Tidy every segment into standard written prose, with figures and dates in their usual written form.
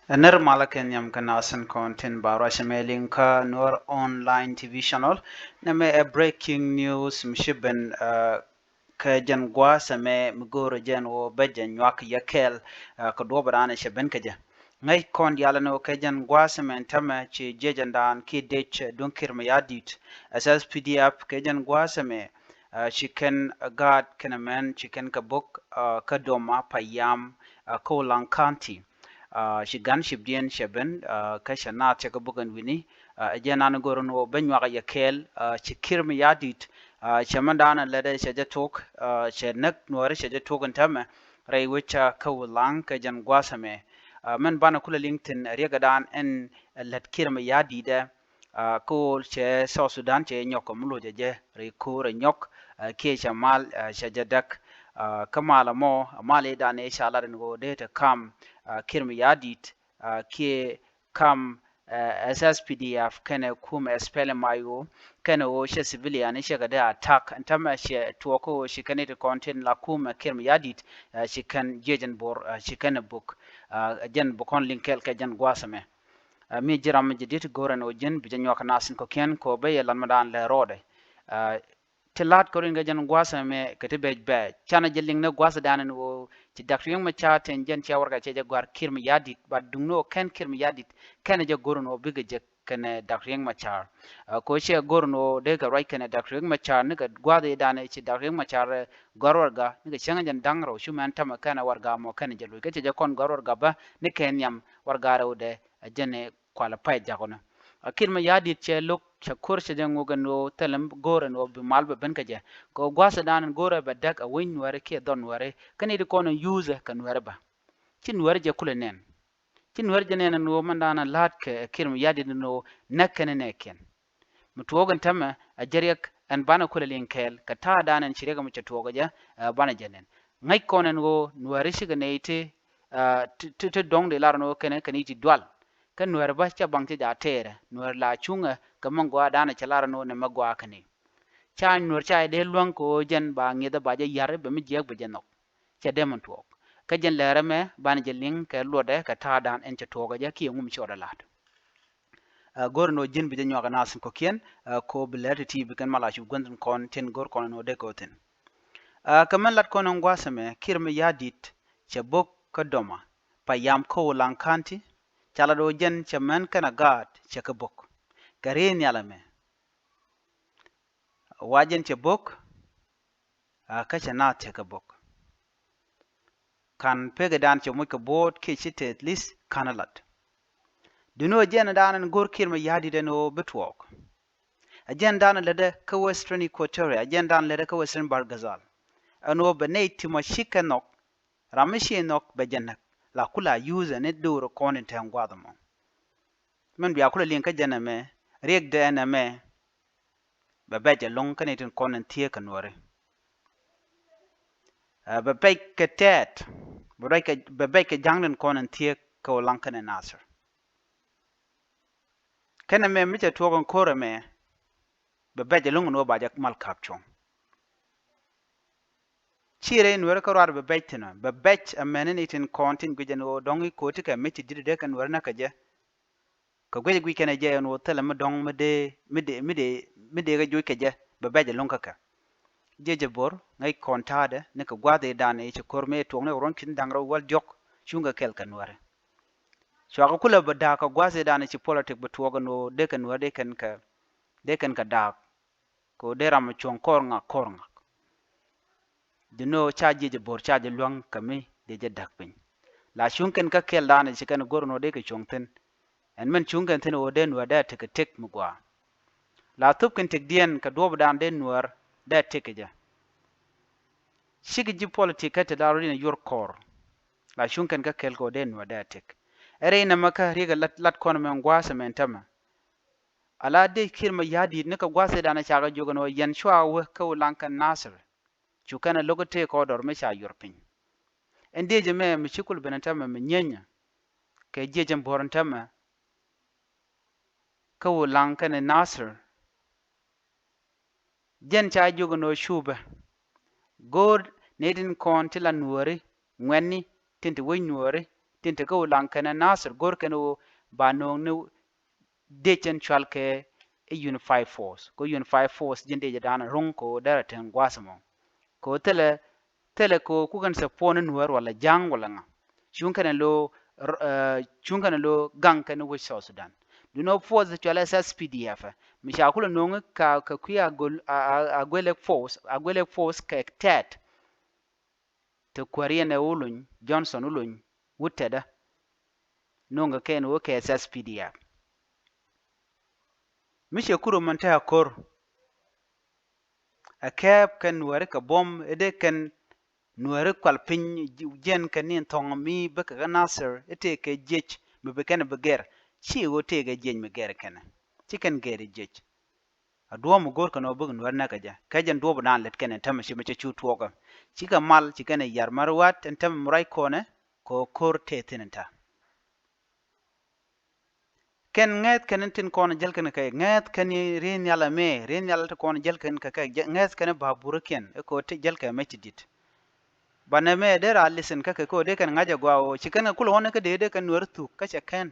Ner malaken yam kanasan content bara shamelinka Nuer online TV channel name a breaking news mshiben ka jan gwa same mgoro jan wo bejan nyak yakel ka dobrana sheben kaja ngai kon yala no ka jan gwa same tama chi jejan dan ki dech dunkir ma yadit asas PDF ka jan gwa same chicken gaat kenamen chicken ka book ka Doma Payam ko Ulang County shi Gunship dien sheben ka shana te ka bugan wini ajena na goron wo benwa ya kel shi kirmi yadit shamandana lede shaja tok shenak nuare shaja tok antama rai wicha ka wulang ka jan gwasame men bana kula linkedin riga dan en lat kirmi yadida ko che South Sudan che nyok mulo je rai ko re nyok ke shamal shajadak kamala mo amale da ne shala ngo de ta kam kirmi yadit ke kam SSPDF kene kum espele mayo kene o she civilian she ga da attack antama she to ko she kene to contain la kum kirmi yadit she kan jejen bor she kan book jen bokon linkel ke jen gwasame mi jiram jidit goren o jen bi jen yok nasin ko ken ko be yelan madan le rode tilat ko ringa jan gwasa me kete be chana jeling na gwasa danan wo ti dakyong ma cha ten jen cha warga che gwar kirmi yadit ba dungno ken kirmi yadit ken je gorno biga je kene dakyong ma cha ko che gorno de ga right kene dakyong ma cha ne ga gwada dane che dakyong ma cha gorwarga ne ga changa jan dangro shuman tama kana warga mo ken je lu ke je kon gorwarga ba ne ken yam warga rawde jene kwala pay jagona kirmi yadit che luk chakur che jango gano telam gore no be malbe ben kaje ko gwasa dan gore be dak a win ware ke don ware kani de kono use kan ware ba cin ware je kule nen cin ware je nen no mandana lat ke kirmi yadi no nakene neken mutuogan tama a jeryak an bana kule linkel ka ta danan shirega mu chatuoga ja bana jenen ngai konen go nuare shiga neite te dong de larno kene kani ji dwal kan nuer ba cha bang ja tere nuer la chunga ka mangwa dana chalara no ne magwa kani cha nuer cha de luang ko jen ba ngi da ba ja yar be mi je ba jenok cha de mon tuok ka jen lere me ban je ling ka lode ka ta dan en cha toga ja ki ngum choda lat gor no jin bi janyo kana sin ko kien ko bilet ti bi kan mala chu gondon kon ten gor kon no de ko ten kaman lat kon ngwa same kirme yadit cha bok ka doma payam ko lankanti chala do jen cha man kana gaat cha ka bok kare nyala me wajen cha bok ka cha na cha ka bok kan pege dan cha mo ka bot ke chite at least kanalat duno jen dan gor kirme yadi de no betwok ajen dan lede ka western equatoria ajen dan lede ka western bargazal ano benay timo shikanok ramishi nok bejenak la kula use ne duro konin tan gwadamo men biya kula lin ka jana me reg de na me ba beje long kanitin konin tie kanore ba bay ka tet ba bay ka jangden konin tie ko lankan nasir kana me mi ta togon kore me ba beje long no ba jak mal kapchon chire Nuer ka rar ba betina ba bech a menenitin kontin gujen o dongi koti ka meti dirde kan warna ka je ka gwe gwi kana je no tala ma dong mede ga joy ka je ba beje lonka ka jeje bor ngai kontade ne ka gwade dane ci korme to ne ron kin dangra wal jok shunga kel kan ware so ka kula ba da ka gwase dane ci politik ba to no de kan wade kan ka da ko de ram chon kornga dino cha jeje bor cha je luang kami de je dakpin la shunken ka kel dane ci kan gorno de ka chongten en men chungen ten o den wa da tek mugwa la tup ken tek dien ka dob dan den nuar da tek ja shigi ji politika te daru ni yor kor la shunken ka kel ko den wa da tek ere na maka riga lat kon men gwasa men tama ala de kirma yadi ne ka gwasa dana chaga jogano yan shwa we ka ulankan nasir chukana logote ko dor me sha yorpin ende je me mi chikul benantama me nyenya ke jejem borantama ka ulankan nasir jen cha jogano shuba god nedin kon tila nuore ngwenni tinti we nuore tinta ko ulang kana nasir gor kana ba no no dechen chalke a unified force ko unified force jinde jadana rong ko daraten gwasamo ko tele ko kugan sa pon Nuer wala jang wala nga chunkana lo gang kana wo South Sudan do not force the chala SPDF mishakula nonga ka kuya agwele force ka tet to kwariene ulun Johnson ulun wutada nonga ken wo ka SPDF mishe kuro manta kor a kep kan Nuer ka bom ede kan Nuer kwalpin jen kanin tong mi baka nasir ete ke jech me bekana beger chi wo te ga jen me ger kana chicken geri jech adwo mu gor kana bug Nuer na kaja kajan do ban let kana tamashi mace chutuwa chika mal chikana yar marwat entam murai kone ko kor te tinanta ken nget kanin tin kone jel kana kay nget kani rin yala me rin yala ta kone jel kan ka nget kana babura ken ko te jel ka mechidit bana me dera listen kake ko de kan ngaja gwa chikana kul hone ka de kan Nuer tu ka ken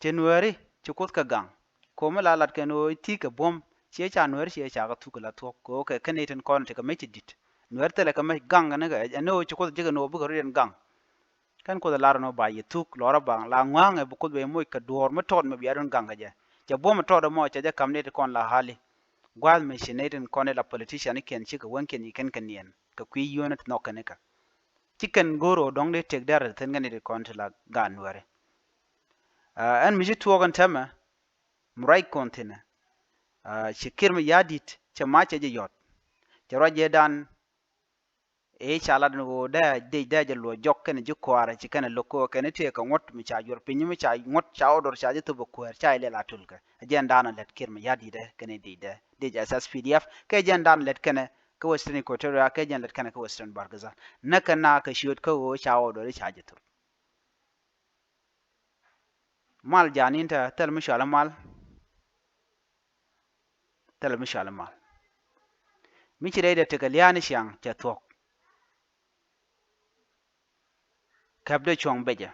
te Nueri chukut ka gang ko mala lat kan o ti ka bom che cha Nuer che cha ka tu ka la to ko ka kaneten kon te ka mechidit Nuer tele ka me gang na ga no chukut jiga no bu ka ren gang kan ko da lar no ba yituk lora bang la ngwang e bu ko be moy ka dor ma tod me biaron gang ga ja bom to do mo cha ja kam ne kon la hali gwal me shineten kon la politician ken chi ka won ken ken ken yen ka kwi yonat no kan ka chicken goro dong de tek dar ten ngani de kon la ga Nuer an mi jitu ogan tama murai kontina shikir mi yadit chama che je yot charo je dan e chala no da de lo jok ken ju kwara chi kana loko ken te ka ngot mi cha yor pinyi mi cha ngot cha odor cha je to bo kwer cha ile la tulka jen dan let kir mi yadi de ken de SSPDF ke jen dan let ken ka western equatoria ke jen let ken ka western bargaza na kana ka shiot ka wo cha odor cha je to mal janinta tel mi shala mal tel mi shala mal mi ci da ta galyani shang ta tok kabde chong beja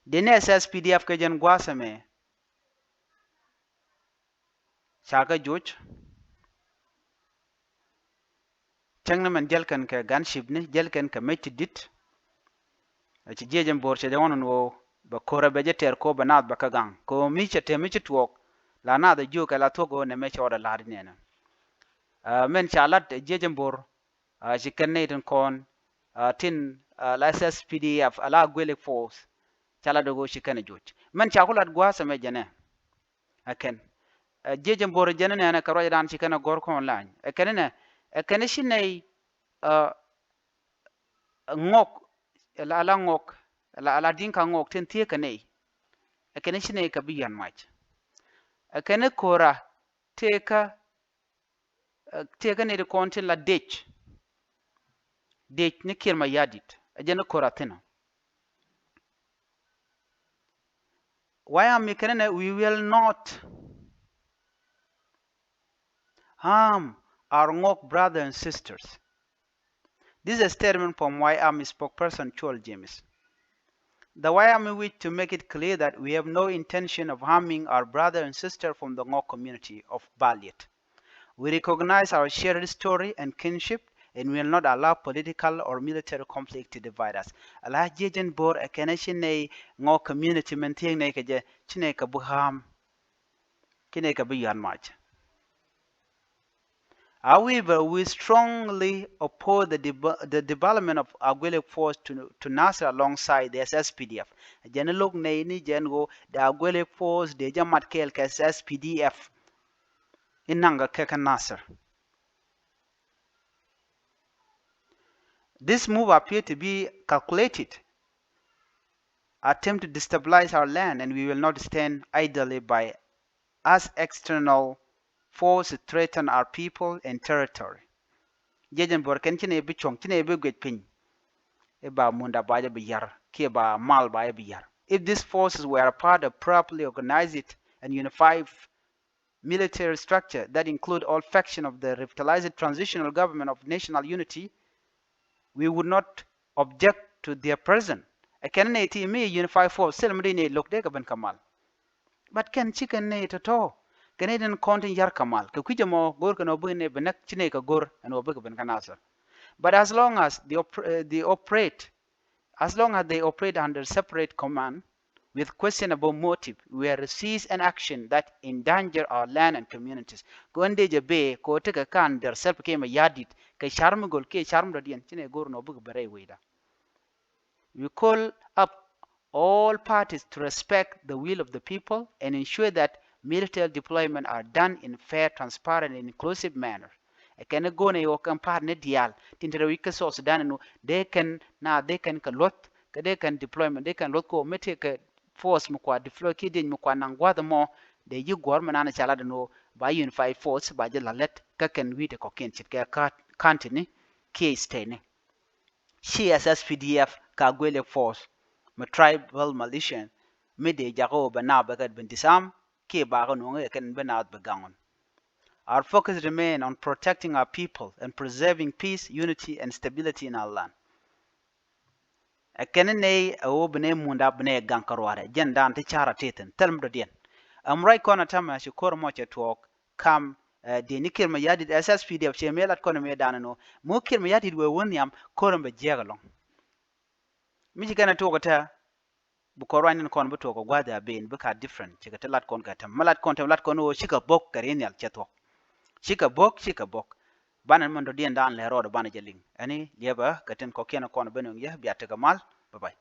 dene SSPDF ka jen gwasame chaka juj changna man jelkan ka Gunship ni jelkan ka metidit ci jejem bor che wonon wo ba kora beje ter ko banat ba ka gang ko mi che te mi ci tuok la na da ju ka la togo ne me choda la ne na men chalat jejem bor ci kanne ten kon tin la SSPDF ala gwele force chala dogo ci kana juj men chakulat gwasame jene aken jejem bor jene ne na karo dan ci kana gor ko online aken shinay ngok la ngok la dinka ngok ten tie kanei akene shine ka biyan mach akene kora teka ne de kontin la dech ne kirma yadit ajena kora tena why am mikene we will not harm our ngok brothers and sisters. This is a statement from Army spokesperson Chol James. The Army wish to make it clear that we have no intention of harming our brother and sister from the Ngok community of Baliet. We recognize our shared story and kinship and will not allow political or military conflict to divide us. Allah jejen bor akene shine Ngok community maintain ne kaje chine ka buham chine ka biyan mach. However, we strongly oppose the development of Agwele force to Nasser alongside the SSPDF. Jenelok neini jengo the Agwele force de jamat kel ke SSPDF inanga keka Nasser. This move appeared to be calculated attempt to destabilize our land, and we will not stand idly by as external force threaten our people and territory. Jejen bor ken chine bi chong chine bi gwet pin e ba munda ba ja bi yar ke ba mal ba bi yar. If these forces were a part of properly organized and unified military structure that include all factions of the revitalized transitional government of national unity, we would not object to their presence. Ken ne ti me unify force selmri ne lokde ka ben kamal. But ken chicken ne to Canadian content yar kamal ka kujamo gor ka no bune benak chine ka gor and obek ben kanasa. But as long as they operate under separate command with questionable motive, we are cease an action that endanger our land and communities. Gonde je be ko te ka kan der self ke ma yadit ka charm gol ke charm radian chine gor no bug bare weda. We call up all parties to respect the will of the people and ensure that military deployment are done in fair, transparent, and inclusive manner. Can go na yo kan par ne dial tintere wika so Sudan no they can ka lot ka they can deployment they can lot ko mete ka force mu kwa deploy ki din mu kwa nangwa the mo de yi government ana chala no by unified force by the lalet ka can wi de ko ken chit ka kantini ki stene CSS PDF ka gwele force ma tribal militia me de jago bana bagat bentisam ke ba no ken benat begangon. Our focus remains on protecting our people and preserving peace, unity, and stability in our land. Kenene o bene munda bene gankarware jendan te chara teten telm do dien. Right corner tama shukor moche talk kam de nikir ma yadi SSPDF che melat kono me danano mo kir ma yadi we wonyam kono be jegalong. Mi kana to ta bu korwan kon bu to ko gwada ben bu ka different che lat kon ka tam malat kon o shika bok karenyal cheto. Shika bok banan man do dien dan le rodo bana jeling ani lieba katen ko kena kono benung ya biata kamal bye bye.